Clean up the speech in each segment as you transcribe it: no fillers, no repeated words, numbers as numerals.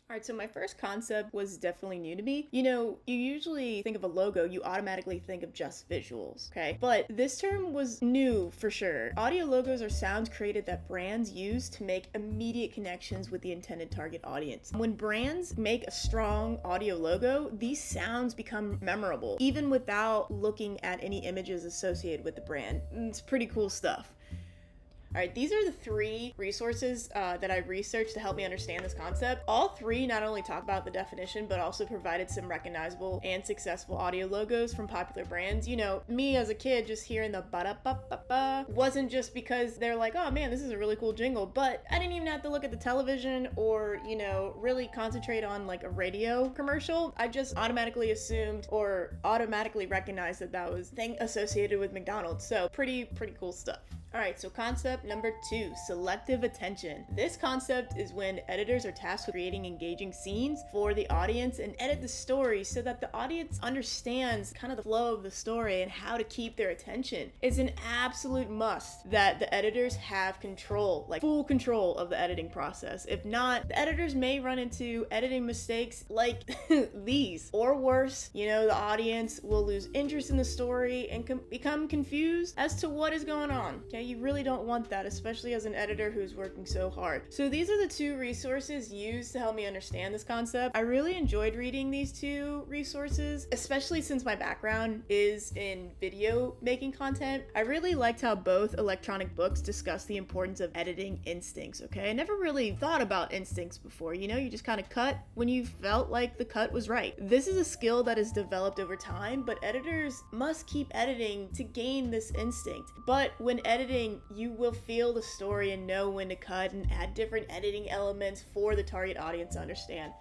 All right, so my first concept was definitely new to me. You know, you usually think of a logo, you automatically think of just visuals, okay? But this term was new for sure. Audio logos are sounds created that brands use to make immediate connections with the intended target audience. When brands make a strong audio logo, these sounds become memorable, even without looking at any images associated with the brand. It's pretty cool stuff. All right, these are the three resources that I researched to help me understand this concept. All three not only talk about the definition, but also provided some recognizable and successful audio logos from popular brands. You know, me as a kid just hearing the ba-da-ba-ba-ba wasn't just because they're like, oh man, this is a really cool jingle, but I didn't even have to look at the television or, you know, really concentrate on like a radio commercial. I just automatically assumed or automatically recognized that that was a thing associated with McDonald's. So pretty cool stuff. All right, so concept number 2, selective attention. This concept is when editors are tasked with creating engaging scenes for the audience and edit the story so that the audience understands kind of the flow of the story and how to keep their attention. It's an absolute must that the editors have control, like full control of the editing process. If not, the editors may run into editing mistakes like these, or worse, you know, the audience will lose interest in the story and become confused as to what is going on. Okay, you really don't want that, especially as an editor who's working so hard. So these are the two resources used to help me understand this concept. I really enjoyed reading these two resources, especially since my background is in video making content. I really liked how both electronic books discuss the importance of editing instincts, okay? I never really thought about instincts before, you know, you just kind of cut when you felt like the cut was right. This is a skill that is developed over time, but editors must keep editing to gain this instinct. But when editing, you will feel the story and know when to cut and add different editing elements for the target audience to understand.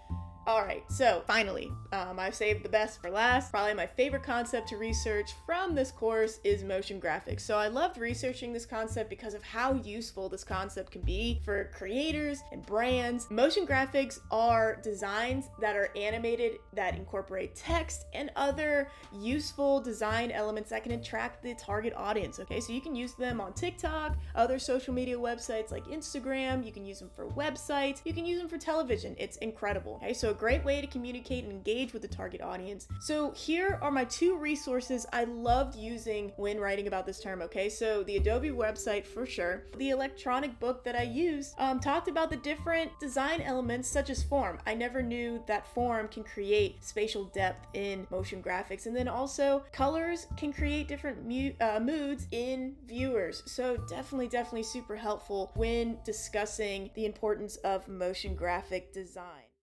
Alright, so finally, I've saved the best for last. Probably my favorite concept to research from this course is motion graphics. So I loved researching this concept because of how useful this concept can be for creators and brands. Motion graphics are designs that are animated that incorporate text and other useful design elements that can attract the target audience, okay? So you can use them on TikTok, other social media websites like Instagram, you can use them for websites, you can use them for television. It's incredible, okay? So a great way to communicate and engage with the target audience. So here are my two resources I loved using when writing about this term, okay? So the Adobe website for sure. The electronic book that I used talked about the different design elements such as form. I never knew that form can create spatial depth in motion graphics. And then also colors can create different moods in viewers. So definitely super helpful when discussing the importance of motion graphic design.